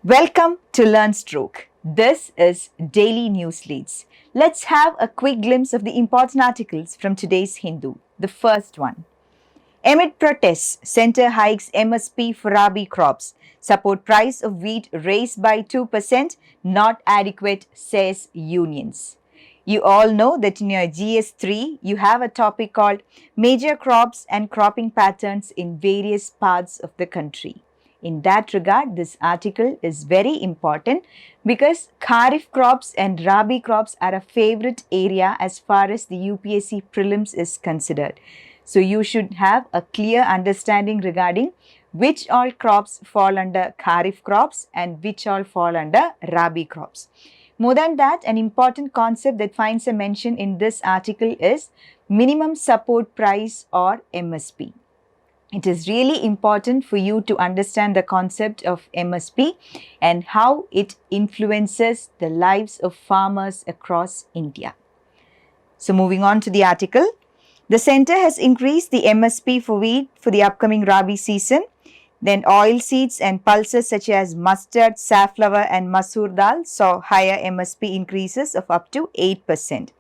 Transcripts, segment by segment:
Welcome to Learnstroke. This is Daily News Leads. Let's have a quick glimpse of the important articles from today's Hindu. The first one. Amid protests, Centre hikes MSP for Rabi crops. Support price of wheat raised by 2%, not adequate, says unions. You all know that in your GS3, you have a topic called Major Crops and Cropping Patterns in Various Parts of the Country. In that regard, this article is very important because Kharif crops and Rabi crops are a favorite area as far as the UPSC prelims is considered. So you should have a clear understanding regarding which all crops fall under Kharif crops and which all fall under Rabi crops. More than that, an important concept that finds a mention in this article is minimum support price or MSP. It is really important for you to understand the concept of MSP and how it influences the lives of farmers across India. So moving on to the article, the centre has increased the MSP for wheat for the upcoming Rabi season. Then oil seeds and pulses such as mustard, safflower and masoor dal saw higher MSP increases of up to 8%.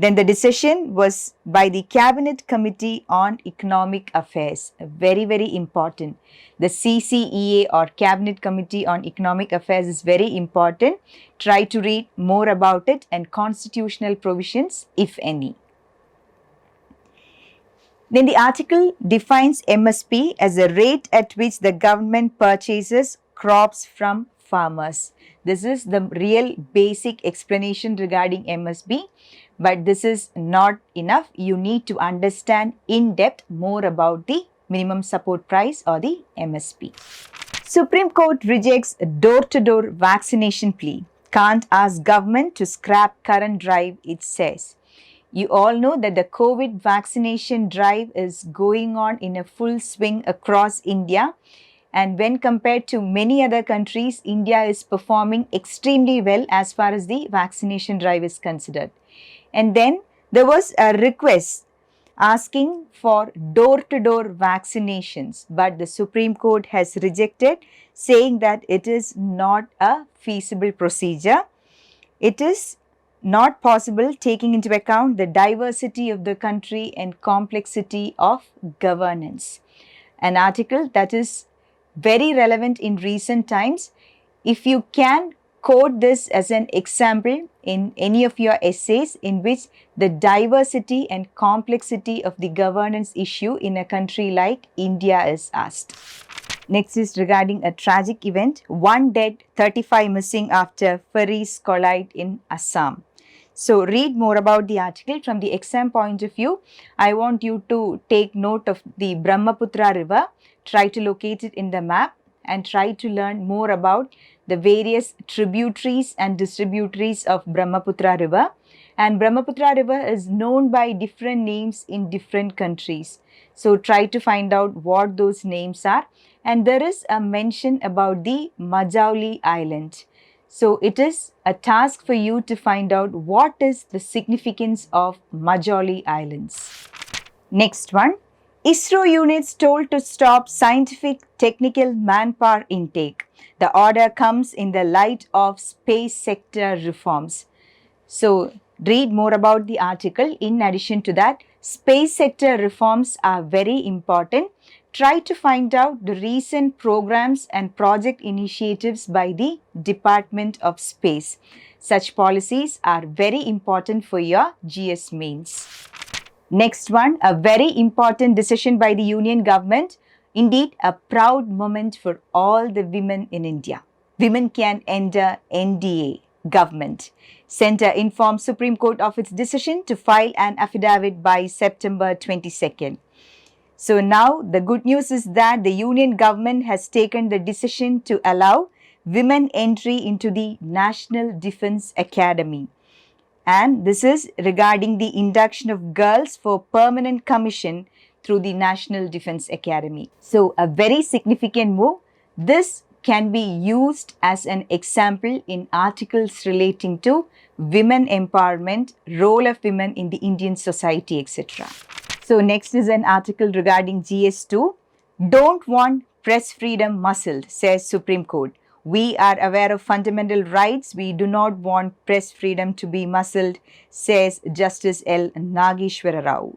Then the decision was by the Cabinet Committee on Economic Affairs, very, very important. The CCEA or Cabinet Committee on Economic Affairs is very important. Try to read more about it and constitutional provisions, if any. Then the article defines MSP as the rate at which the government purchases crops from farmers. This is the real basic explanation regarding MSP. But this is not enough. You need to understand in depth more about the minimum support price or the MSP. Supreme Court rejects door-to-door vaccination plea. Can't ask government to scrap current drive, it says. You all know that the COVID vaccination drive is going on in a full swing across India. And when compared to many other countries, India is performing extremely well as far as the vaccination drive is considered. And then there was a request asking for door-to-door vaccinations, but the Supreme Court has rejected, saying that it is not a feasible procedure. It is not possible taking into account the diversity of the country and complexity of governance. An article that is very relevant in recent times. If you can quote this as an example in any of your essays in which the diversity and complexity of the governance issue in a country like India is asked. Next is regarding a tragic event. 1 dead, 35 missing after ferries collide in Assam. So read more about the article from the exam point of view. I want you to take note of the Brahmaputra river. Try to locate it in the map and try to learn more about the various tributaries and distributaries of Brahmaputra river. And Brahmaputra river is known by different names in different countries. So try to find out what those names are. And there is a mention about the Majuli Island. So it is a task for you to find out what is the significance of Majuli Islands. Next one. ISRO units told to stop scientific technical manpower intake. The order comes in the light of space sector reforms. So read more about the article. In addition to that, space sector reforms are very important. Try to find out the recent programs and project initiatives by the Department of Space. Such policies are very important for your GS mains. Next one, a very important decision by the Union government. Indeed, a proud moment for all the women in India. Women can enter NDA, government. Centre informs Supreme Court of its decision to file an affidavit by September 22nd. So now the good news is that the Union government has taken the decision to allow women entry into the National Defence Academy. And this is regarding the induction of girls for permanent commission through the National Defence Academy. So a very significant move. This can be used as an example in articles relating to women empowerment, role of women in the Indian society, etc. So next is an article regarding GS2. Don't want press freedom muzzled, says Supreme Court. We are aware of fundamental rights. We do not want press freedom to be muzzled, says Justice L. Nageshwara Rao.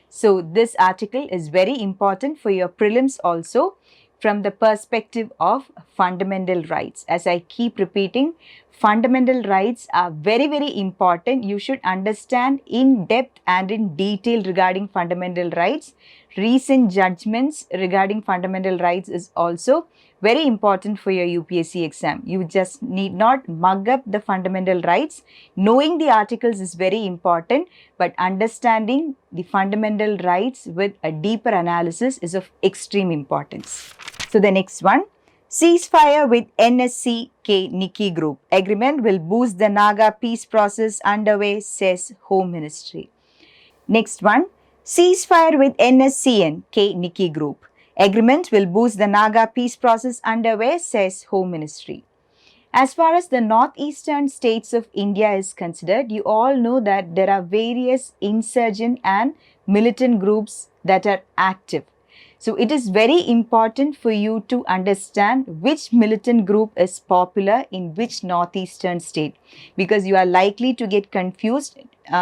So this article is very important for your prelims also from the perspective of fundamental rights. As I keep repeating, fundamental rights are very, very important. You should understand in depth and in detail regarding fundamental rights. Recent judgments regarding fundamental rights is also very important for your UPSC exam. You just need not mug up the fundamental rights. Knowing the articles is very important, but understanding the fundamental rights with a deeper analysis is of extreme importance. So the next one, ceasefire with NSCN Niki group. Agreement will boost the Naga peace process underway, says Home Ministry. Next one, ceasefire with NSCN Niki group. Agreement will boost the Naga peace process underway, says Home Ministry. As far as the northeastern states of India is considered, you all know that there are various insurgent and militant groups that are active. So it is very important for you to understand which militant group is popular in which northeastern state, because you are likely to get confused.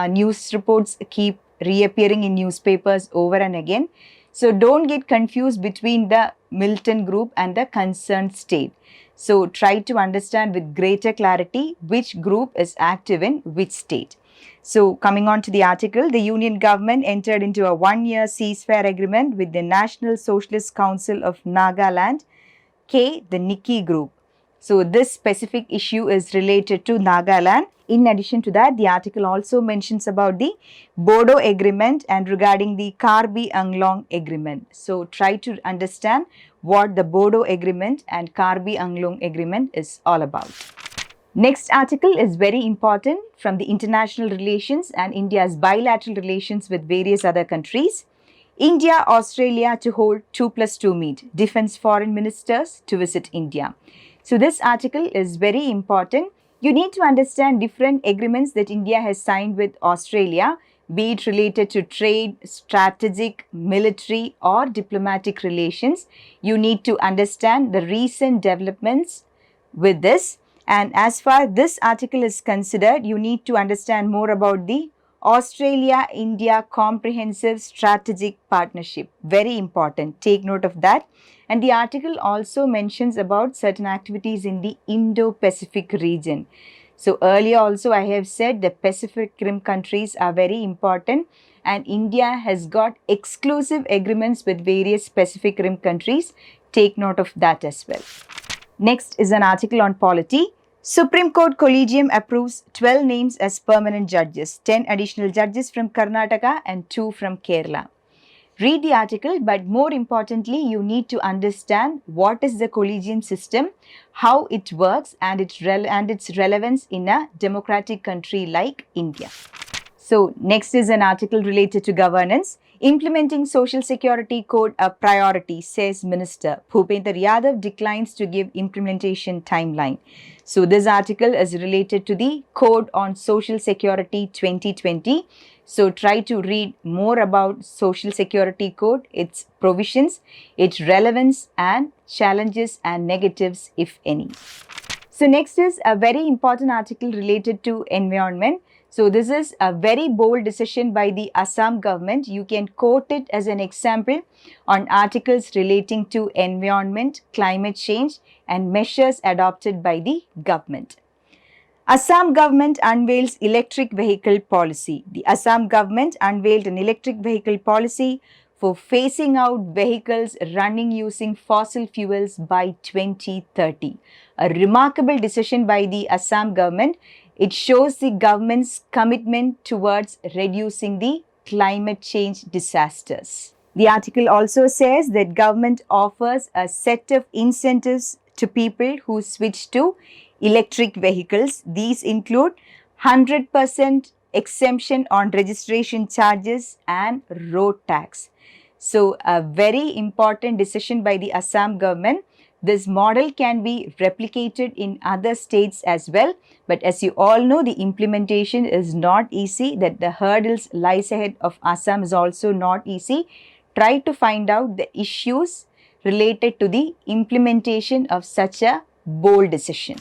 News reports keep reappearing in newspapers over and again. So don't get confused between the militant group and the concerned state. So try to understand with greater clarity which group is active in which state. So coming on to the article, the Union government entered into a one-year ceasefire agreement with the National Socialist Council of Nagaland, the Niki group. So this specific issue is related to Nagaland. In addition to that, the article also mentions about the Bodo agreement and regarding the Karbi Anglong agreement. So try to understand what the Bodo agreement and Karbi Anglong agreement is all about. Next article is very important from the international relations and India's bilateral relations with various other countries. India, Australia to hold 2+2 meet. Defense foreign ministers to visit India. So this article is very important. You need to understand different agreements that India has signed with Australia, be it related to trade, strategic, military or diplomatic relations. You need to understand the recent developments with this. And as far as this article is considered, you need to understand more about the Australia-India Comprehensive Strategic Partnership. Very important. Take note of that. And the article also mentions about certain activities in the Indo-Pacific region. So earlier also I have said the Pacific Rim countries are very important, and India has got exclusive agreements with various Pacific Rim countries. Take note of that as well. Next is an article on polity. Supreme Court Collegium approves 12 names as permanent judges, 10 additional judges from Karnataka and 2 from Kerala. Read the article, but more importantly, you need to understand what is the collegium system, how it works, and its relevance in a democratic country like India. So next is an article related to governance. Implementing Social Security Code a priority, says Minister. Bhupender Yadav declines to give implementation timeline. So this article is related to the Code on Social Security 2020. So try to read more about Social Security Code, its provisions, its relevance and challenges and negatives, if any. So next is a very important article related to environment. So this is a very bold decision by the Assam government. You can quote it as an example on articles relating to environment, climate change and measures adopted by the government. Assam government unveils electric vehicle policy. The Assam government unveiled an electric vehicle policy for phasing out vehicles running using fossil fuels by 2030. A remarkable decision by the Assam government. It shows the government's commitment towards reducing the climate change disasters. The article also says that government offers a set of incentives to people who switch to electric vehicles. These include 100% exemption on registration charges and road tax. So a very important decision by the Assam government. This model can be replicated in other states as well, but as you all know, the implementation is not easy, that the hurdles lies ahead of Assam is also not easy. Try to find out the issues related to the implementation of such a bold decision.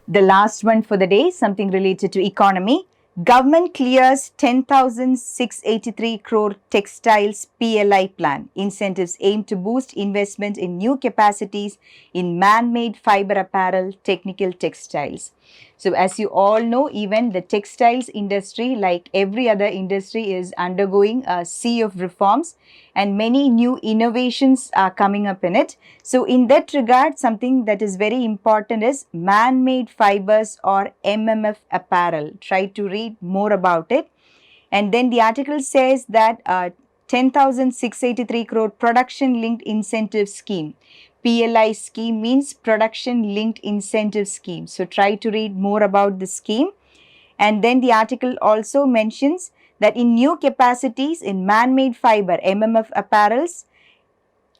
The last one for the day, something related to economy. Government clears 10,683 crore textiles PLI plan. Incentives aim to boost investment in new capacities in man-made fiber apparel, technical textiles. So as you all know, even the textiles industry, like every other industry, is undergoing a sea of reforms and many new innovations are coming up in it. So in that regard, something that is very important is man-made fibers or MMF apparel. Try to read more about it. And then the article says that 10,683 crore production linked incentive scheme. PLI scheme means production linked incentive scheme. So try to read more about the scheme. And then the article also mentions that in new capacities in man-made fiber, MMF apparels,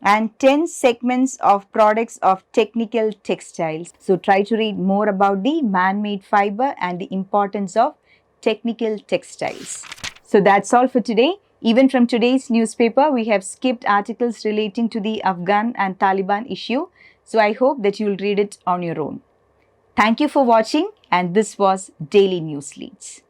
and 10 segments of products of technical textiles. So try to read more about the man-made fiber and the importance of technical textiles. So that's all for today. Even from today's newspaper, we have skipped articles relating to the Afghan and Taliban issue. So I hope that you'll read it on your own. Thank you for watching, and this was Daily News Leads.